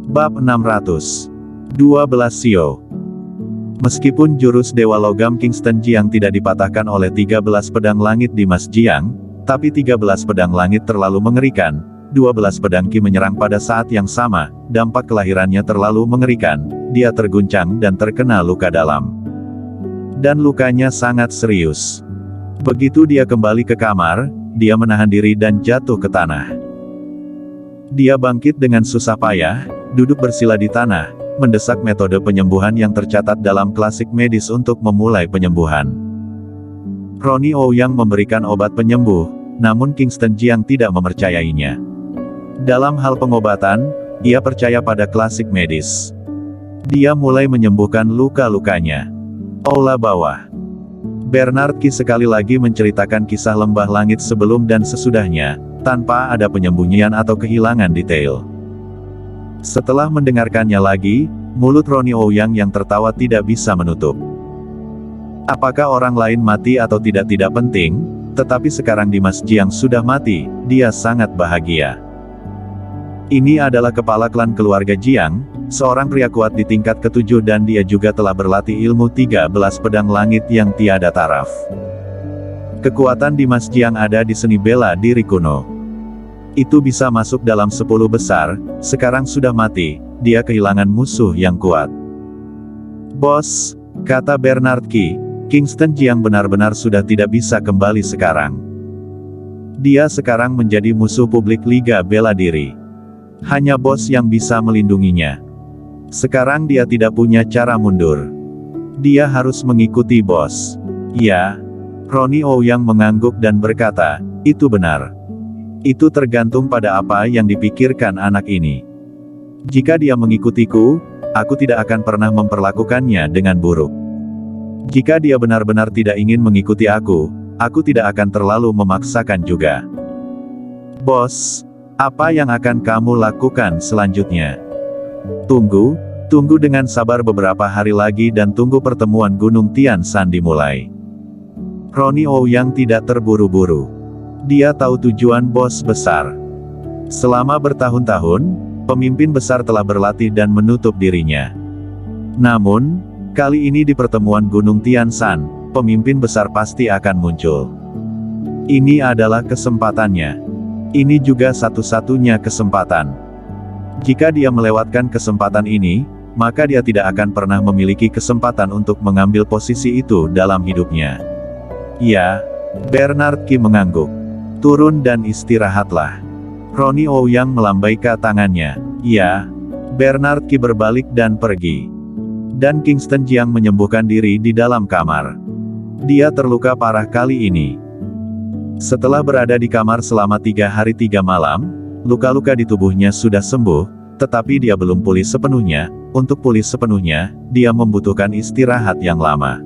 Bab 612 Xiao. Meskipun jurus Dewa Logam Kingston Jiang tidak dipatahkan oleh 13 pedang langit Dimas Jiang, tapi 13 pedang langit terlalu mengerikan, 12 pedang Qi menyerang pada saat yang sama, dampak kelahirannya terlalu mengerikan, dia terguncang dan terkena luka dalam. Dan lukanya sangat serius. Begitu dia kembali ke kamar, dia menahan diri dan jatuh ke tanah. Dia bangkit dengan susah payah, duduk bersila di tanah, mendesak metode penyembuhan yang tercatat dalam klasik medis untuk memulai penyembuhan. Ronnie Ouyang memberikan obat penyembuh, namun Kingston Jiang tidak mempercayainya. Dalam hal pengobatan, ia percaya pada klasik medis. Dia mulai menyembuhkan luka-lukanya. Aula bawah. Bernard Qi sekali lagi menceritakan kisah lembah langit sebelum dan sesudahnya, tanpa ada penyembunyian atau kehilangan detail. Setelah mendengarkannya lagi, mulut Ronnie Ouyang yang tertawa tidak bisa menutup. Apakah orang lain mati atau tidak penting, tetapi sekarang Dimas Jiang sudah mati, dia sangat bahagia. Ini adalah kepala klan keluarga Jiang, seorang pria kuat di tingkat ke-7 dan dia juga telah berlatih ilmu 13 pedang langit yang tiada taraf. Kekuatan Dimas Jiang ada di seni bela diri kuno. Itu bisa masuk dalam 10 besar, sekarang sudah mati, dia kehilangan musuh yang kuat. Bos, kata Bernard Qi, Kingston Jiang benar-benar sudah tidak bisa kembali sekarang. Dia sekarang menjadi musuh publik Liga Bela Diri. Hanya bos yang bisa melindunginya. Sekarang dia tidak punya cara mundur. Dia harus mengikuti bos. Ya, Ronnie Ouyang mengangguk dan berkata, itu benar. Itu tergantung pada apa yang dipikirkan anak ini. Jika dia mengikutiku, aku tidak akan pernah memperlakukannya dengan buruk. Jika dia benar-benar tidak ingin mengikuti aku tidak akan terlalu memaksakan juga. Bos, apa yang akan kamu lakukan selanjutnya? Tunggu dengan sabar beberapa hari lagi dan tunggu pertemuan Gunung Tian Shan dimulai. Ronnie Ouyang tidak terburu-buru. Dia tahu tujuan bos besar. Selama bertahun-tahun, pemimpin besar telah berlatih dan menutup dirinya. Namun, kali ini di pertemuan Gunung Tian Shan, pemimpin besar pasti akan muncul. Ini adalah kesempatannya. Ini juga satu-satunya kesempatan. Jika dia melewatkan kesempatan ini, maka dia tidak akan pernah memiliki kesempatan untuk mengambil posisi itu dalam hidupnya. Ya, Bernard Qi mengangguk. Turun dan istirahatlah. Ronnie Ouyang melambaikan tangannya. Ya. Bernard Qi berbalik dan pergi. Dan Kingston Jiang menyembuhkan diri di dalam kamar. Dia terluka parah kali ini. Setelah berada di kamar selama 3 hari 3 malam, luka-luka di tubuhnya sudah sembuh, tetapi dia belum pulih sepenuhnya. Untuk pulih sepenuhnya, dia membutuhkan istirahat yang lama.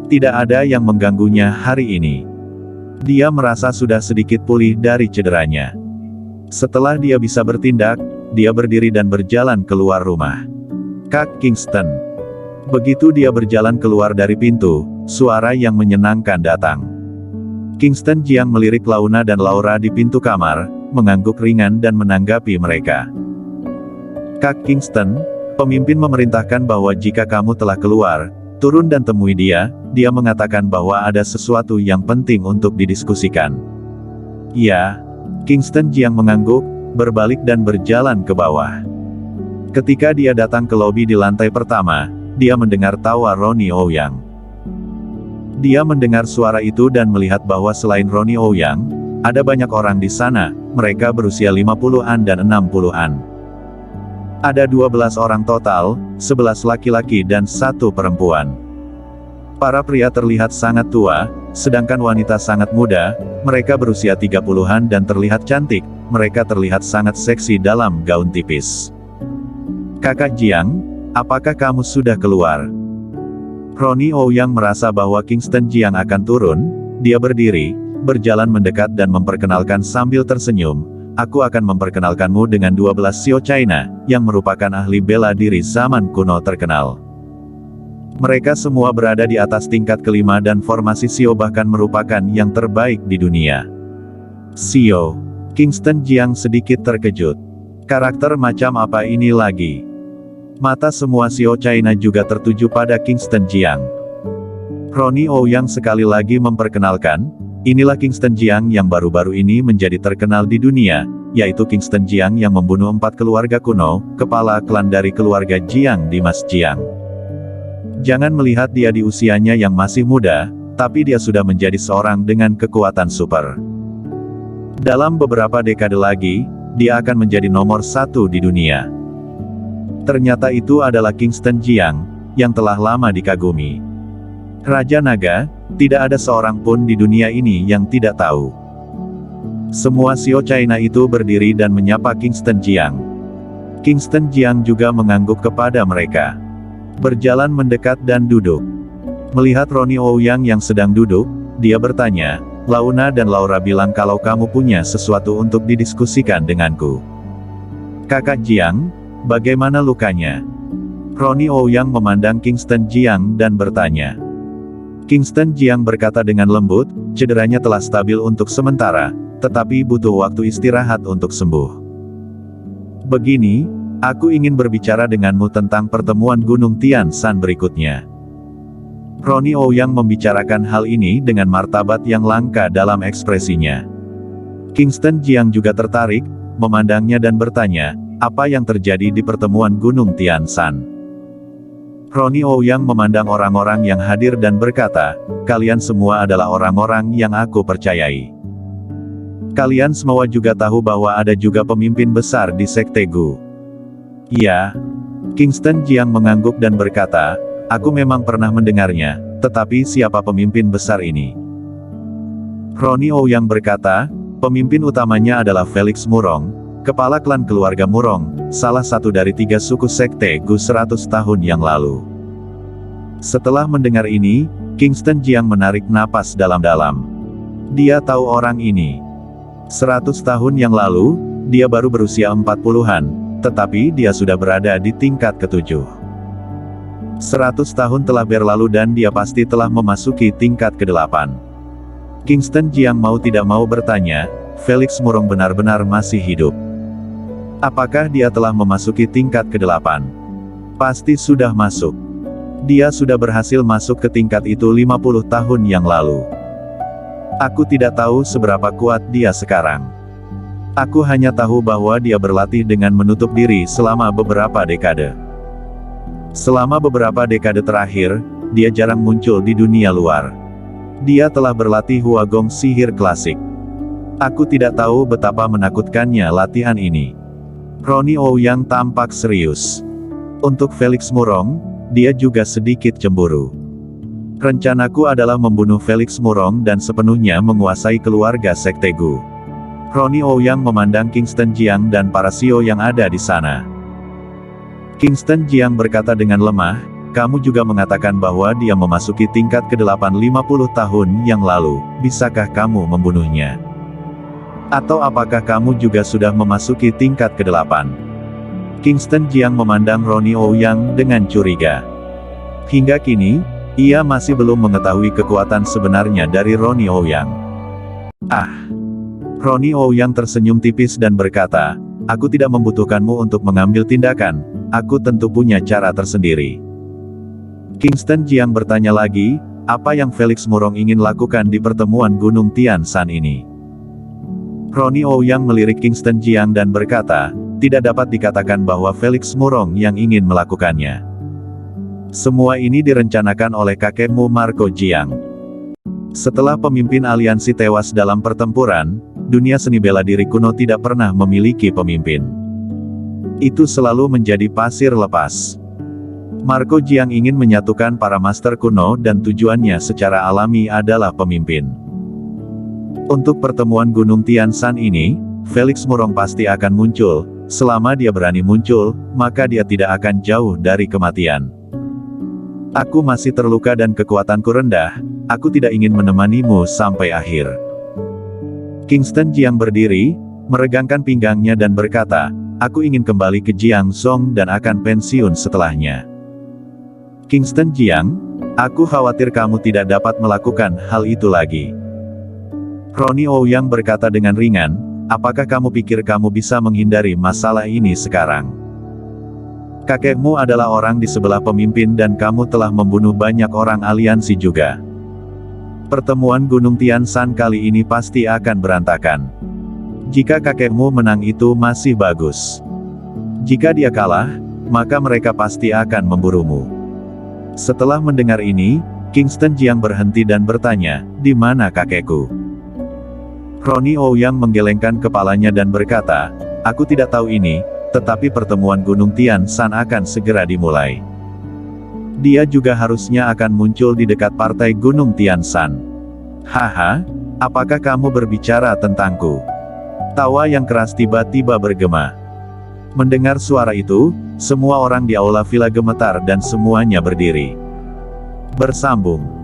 Tidak ada yang mengganggunya hari ini. Dia merasa sudah sedikit pulih dari cederanya. Setelah dia bisa bertindak, dia berdiri dan berjalan keluar rumah. Kak Kingston. Begitu dia berjalan keluar dari pintu, suara yang menyenangkan datang. Kingston Jiang melirik Launa dan Laura di pintu kamar, mengangguk ringan dan menanggapi mereka. Kak Kingston, pemimpin memerintahkan bahwa jika kamu telah keluar, turun dan temui dia. Dia mengatakan bahwa ada sesuatu yang penting untuk didiskusikan. Ya, Kingston Jiang mengangguk, berbalik dan berjalan ke bawah. Ketika dia datang ke lobi di lantai pertama, dia mendengar tawa Ronnie Ouyang. Dia mendengar suara itu dan melihat bahwa selain Ronnie Ouyang, ada banyak orang di sana, mereka berusia 50-an dan 60-an. Ada 12 orang total, 11 laki-laki dan 1 perempuan. Para pria terlihat sangat tua, sedangkan wanita sangat muda, mereka berusia 30-an dan terlihat cantik, mereka terlihat sangat seksi dalam gaun tipis. Kakak Jiang, apakah kamu sudah keluar? Ronnie Ouyang merasa bahwa Kingston Jiang akan turun, dia berdiri, berjalan mendekat dan memperkenalkan sambil tersenyum, aku akan memperkenalkanmu dengan 12 Xiao China, yang merupakan ahli bela diri zaman kuno terkenal. Mereka semua berada di atas tingkat kelima dan formasi Xiao bahkan merupakan yang terbaik di dunia. Xiao. Kingston Jiang sedikit terkejut. Karakter macam apa ini lagi? Mata semua Xiao China juga tertuju pada Kingston Jiang. Ronnie Ouyang sekali lagi memperkenalkan, inilah Kingston Jiang yang baru-baru ini menjadi terkenal di dunia, yaitu Kingston Jiang yang membunuh 4 keluarga kuno, kepala klan dari keluarga Jiang di Mas Jiang. Jangan melihat dia di usianya yang masih muda, tapi dia sudah menjadi seorang dengan kekuatan super. Dalam beberapa dekade lagi, dia akan menjadi nomor 1 di dunia. Ternyata itu adalah Kingston Jiang, yang telah lama dikagumi. Raja Naga, tidak ada seorang pun di dunia ini yang tidak tahu. Semua Xiao China itu berdiri dan menyapa Kingston Jiang. Kingston Jiang juga mengangguk kepada mereka. Berjalan mendekat dan duduk. Melihat Ronnie Ouyang yang sedang duduk, dia bertanya, "Launa dan Laura bilang kalau kamu punya sesuatu untuk didiskusikan denganku. Kakak Jiang, bagaimana lukanya?" Ronnie Ouyang memandang Kingston Jiang dan bertanya. Kingston Jiang berkata dengan lembut, "Cederanya telah stabil untuk sementara, tetapi butuh waktu istirahat untuk sembuh. Begini, aku ingin berbicara denganmu tentang pertemuan Gunung Tian Shan berikutnya." Ronnie Ouyang membicarakan hal ini dengan martabat yang langka dalam ekspresinya. Kingston Jiang juga tertarik, memandangnya dan bertanya, "Apa yang terjadi di pertemuan Gunung Tian Shan?" Ronnie Ouyang memandang orang-orang yang hadir dan berkata, "Kalian semua adalah orang-orang yang aku percayai. Kalian semua juga tahu bahwa ada juga pemimpin besar di Sekte Gu." "Ya." Kingston Jiang mengangguk dan berkata, "Aku memang pernah mendengarnya, tetapi siapa pemimpin besar ini?" Ronnie Ouyang berkata, "Pemimpin utamanya adalah Felix Murong, kepala klan keluarga Murong, salah satu dari 3 suku Sekte Gu 100 tahun yang lalu." Setelah mendengar ini, Kingston Jiang menarik napas dalam-dalam. Dia tahu orang ini. 100 tahun yang lalu, dia baru berusia 40-an, tetapi dia sudah berada di tingkat ke-7. 100 tahun telah berlalu dan dia pasti telah memasuki tingkat ke-8. Kingston Jiang mau tidak mau bertanya, Felix Murong benar-benar masih hidup? Apakah dia telah memasuki tingkat ke-8? Pasti sudah masuk. Dia sudah berhasil masuk ke tingkat itu 50 tahun yang lalu. Aku tidak tahu seberapa kuat dia sekarang. Aku hanya tahu bahwa dia berlatih dengan menutup diri selama beberapa dekade. Selama beberapa dekade terakhir, dia jarang muncul di dunia luar. Dia telah berlatih Huagong sihir klasik. Aku tidak tahu betapa menakutkannya latihan ini. Ronnie Ouyang tampak serius. Untuk Felix Murong, dia juga sedikit cemburu. Rencanaku adalah membunuh Felix Murong dan sepenuhnya menguasai keluarga Sekte Gu. Ronnie Ouyang memandang Kingston Jiang dan para Xiao yang ada di sana. Kingston Jiang berkata dengan lemah, "Kamu juga mengatakan bahwa dia memasuki tingkat ke-8 50 tahun yang lalu, bisakah kamu membunuhnya? Atau apakah kamu juga sudah memasuki tingkat ke-8? Kingston Jiang memandang Ronnie Ouyang dengan curiga. Hingga kini, ia masih belum mengetahui kekuatan sebenarnya dari Ronnie Ouyang. "Ah!" Ronnie Ouyang tersenyum tipis dan berkata, "Aku tidak membutuhkanmu untuk mengambil tindakan, aku tentu punya cara tersendiri." Kingston Jiang bertanya lagi, "Apa yang Felix Murong ingin lakukan di pertemuan Gunung Tian Shan ini?" Ronnie Ouyang melirik Kingston Jiang dan berkata, "Tidak dapat dikatakan bahwa Felix Murong yang ingin melakukannya. Semua ini direncanakan oleh kakekmu Marco Jiang. Setelah pemimpin aliansi tewas dalam pertempuran, dunia seni bela diri kuno tidak pernah memiliki pemimpin. Itu selalu menjadi pasir lepas. Marco Jiang ingin menyatukan para master kuno dan tujuannya secara alami adalah pemimpin. Untuk pertemuan Gunung Tian Shan ini, Felix Murong pasti akan muncul. Selama dia berani muncul, maka dia tidak akan jauh dari kematian. Aku masih terluka dan kekuatanku rendah, aku tidak ingin menemanimu sampai akhir." Kingston Jiang berdiri, meregangkan pinggangnya dan berkata, "Aku ingin kembali ke Jiangzhou dan akan pensiun setelahnya." Kingston Jiang, aku khawatir kamu tidak dapat melakukan hal itu lagi. Ronnie Ouyang berkata dengan ringan, apakah kamu pikir kamu bisa menghindari masalah ini sekarang? Kakekmu adalah orang di sebelah pemimpin dan kamu telah membunuh banyak orang aliansi juga. Pertemuan Gunung Tian Shan kali ini pasti akan berantakan. Jika kakekmu menang itu masih bagus. Jika dia kalah, maka mereka pasti akan memburumu. Setelah mendengar ini, Kingston Jiang berhenti dan bertanya, di mana kakekku? Ronnie Ouyang menggelengkan kepalanya dan berkata, aku tidak tahu ini, tetapi pertemuan Gunung Tian Shan akan segera dimulai. Dia juga harusnya akan muncul di dekat partai Gunung Tian Shan. Haha, apakah kamu berbicara tentangku? Tawa yang keras tiba-tiba bergema. Mendengar suara itu, semua orang di aula villa gemetar dan semuanya berdiri. Bersambung.